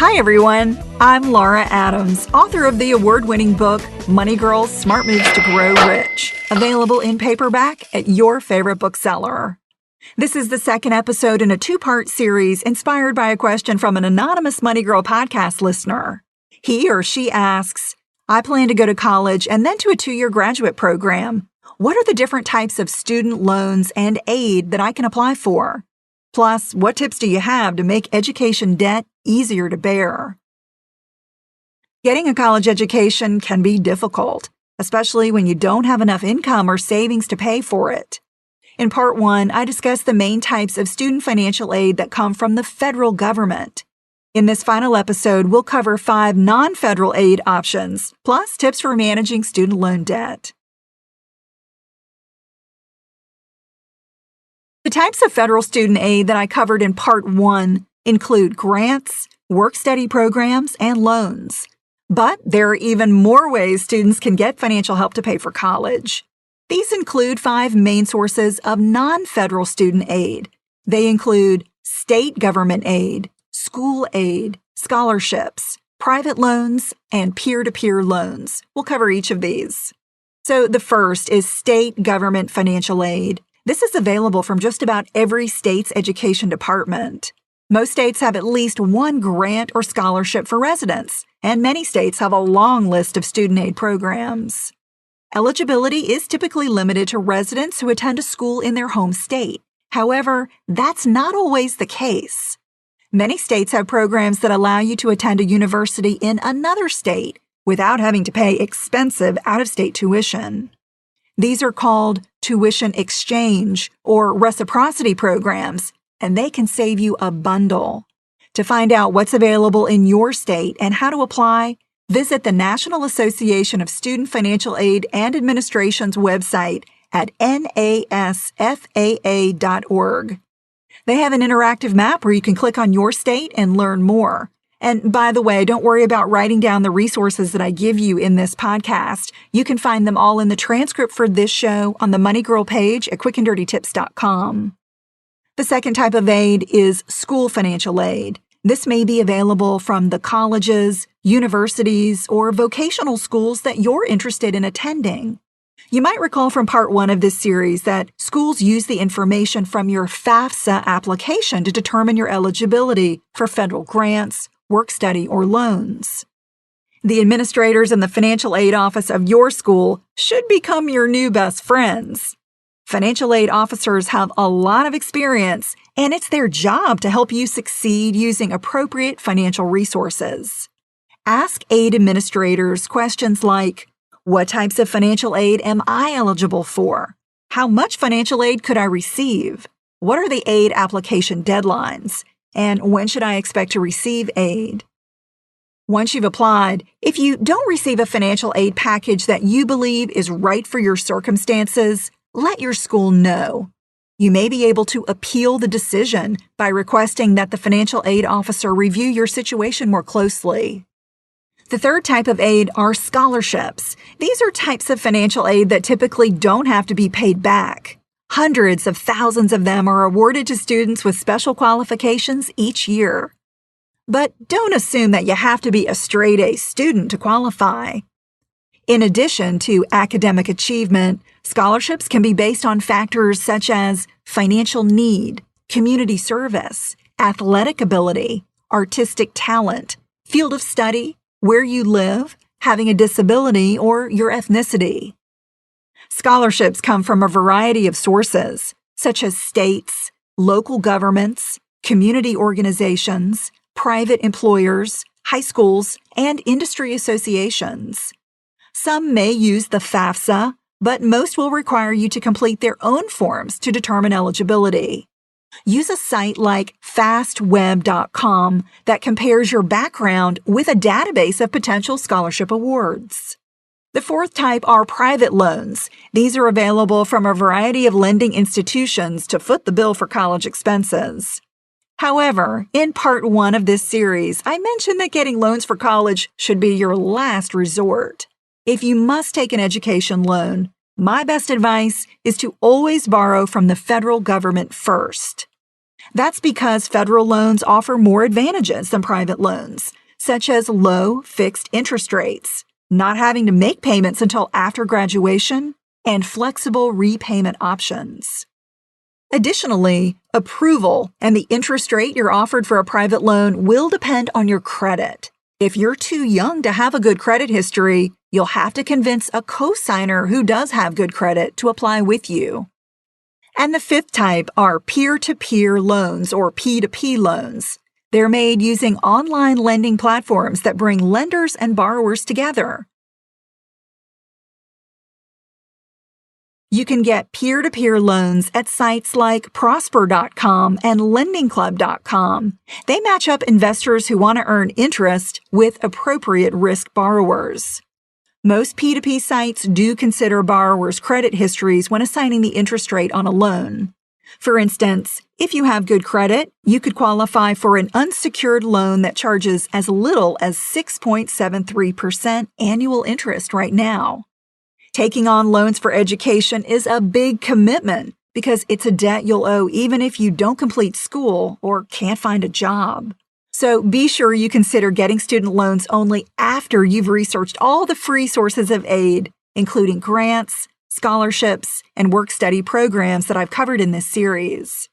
Hi, everyone. I'm Laura Adams, author of the award-winning book, Money Girls, Smart Moves to Grow Rich, available in paperback at your favorite bookseller. This is the second episode in a two-part series inspired by a question from an anonymous Money Girl podcast listener. He or she asks, I plan to go to college and then to a 2-year graduate program. What are the different types of student loans and aid that I can apply for? Plus, what tips do you have to make education debt easier to bear? Getting a college education can be difficult, especially when you don't have enough income or savings to pay for it. In Part 1, I discuss the main types of student financial aid that come from the federal government. In this final episode, we'll cover 5 non-federal aid options, plus tips for managing student loan debt. The types of federal student aid that I covered in Part 1 include grants, work-study programs, and loans. But there are even more ways students can get financial help to pay for college. These include 5 main sources of non-federal student aid. They include state government aid, school aid, scholarships, private loans, and peer-to-peer loans. We'll cover each of these. So the first is state government financial aid. This is available from just about every state's education department. Most states have at least one grant or scholarship for residents, and many states have a long list of student aid programs. Eligibility is typically limited to residents who attend a school in their home state. However, that's not always the case. Many states have programs that allow you to attend a university in another state without having to pay expensive out-of-state tuition. These are called tuition exchange or reciprocity programs, and they can save you a bundle. To find out what's available in your state and how to apply, visit the National Association of Student Financial Aid and Administration's website at nasfaa.org. They have an interactive map where you can click on your state and learn more. And by the way, don't worry about writing down the resources that I give you in this podcast. You can find them all in the transcript for this show on the Money Girl page at quickanddirtytips.com. The second type of aid is school financial aid. This may be available from the colleges, universities, or vocational schools that you're interested in attending. You might recall from Part 1 of this series that schools use the information from your FAFSA application to determine your eligibility for federal grants, work-study, or loans. The administrators in the financial aid office of your school should become your new best friends. Financial aid officers have a lot of experience, and it's their job to help you succeed using appropriate financial resources. Ask aid administrators questions like, what types of financial aid am I eligible for? How much financial aid could I receive? What are the aid application deadlines? And when should I expect to receive aid? Once you've applied, if you don't receive a financial aid package that you believe is right for your circumstances, let your school know. You may be able to appeal the decision by requesting that the financial aid officer review your situation more closely. The third type of aid are scholarships. These are types of financial aid that typically don't have to be paid back. Hundreds of thousands of them are awarded to students with special qualifications each year. But don't assume that you have to be a straight-A student to qualify. In addition to academic achievement, scholarships can be based on factors such as financial need, community service, athletic ability, artistic talent, field of study, where you live, having a disability, or your ethnicity. Scholarships come from a variety of sources, such as states, local governments, community organizations, private employers, high schools, and industry associations. Some may use the FAFSA, but most will require you to complete their own forms to determine eligibility. Use a site like fastweb.com that compares your background with a database of potential scholarship awards. The fourth type are private loans. These are available from a variety of lending institutions to foot the bill for college expenses. However, in Part 1 of this series, I mentioned that getting loans for college should be your last resort. If you must take an education loan, my best advice is to always borrow from the federal government first. That's because federal loans offer more advantages than private loans, such as low fixed interest rates, not having to make payments until after graduation, and flexible repayment options. Additionally, approval and the interest rate you're offered for a private loan will depend on your credit. If you're too young to have a good credit history, you'll have to convince a cosigner who does have good credit to apply with you. And the fifth type are peer-to-peer loans or P2P loans. They're made using online lending platforms that bring lenders and borrowers together. You can get peer-to-peer loans at sites like Prosper.com and LendingClub.com. They match up investors who want to earn interest with appropriate risk borrowers. Most P2P sites do consider borrowers' credit histories when assigning the interest rate on a loan. For instance, if you have good credit, you could qualify for an unsecured loan that charges as little as 6.73% annual interest right now. Taking on loans for education is a big commitment because it's a debt you'll owe even if you don't complete school or can't find a job. So be sure you consider getting student loans only after you've researched all the free sources of aid, including grants, scholarships, and work-study programs that I've covered in this series.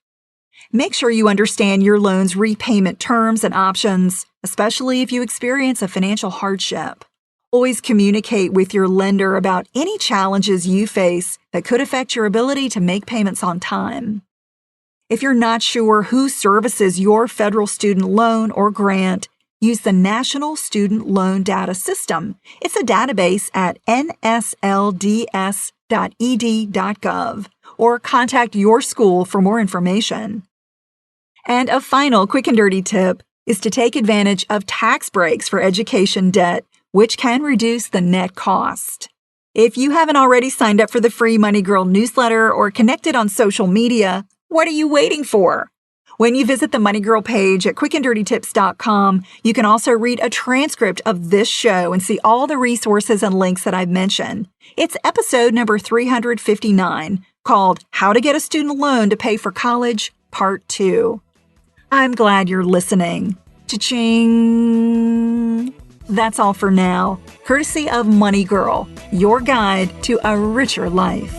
Make sure you understand your loan's repayment terms and options, especially if you experience a financial hardship. Always communicate with your lender about any challenges you face that could affect your ability to make payments on time. If you're not sure who services your federal student loan or grant, use the National Student Loan Data System. It's a database at nslds.ed.gov, or contact your school for more information. And a final quick and dirty tip is to take advantage of tax breaks for education debt, which can reduce the net cost. If you haven't already signed up for the free Money Girl newsletter or connected on social media, what are you waiting for? When you visit the Money Girl page at quickanddirtytips.com, you can also read a transcript of this show and see all the resources and links that I've mentioned. It's episode number 359, called How to Get a Student Loan to Pay for College, Part 2. I'm glad you're listening. Cha-ching! That's all for now, courtesy of Money Girl, your guide to a richer life.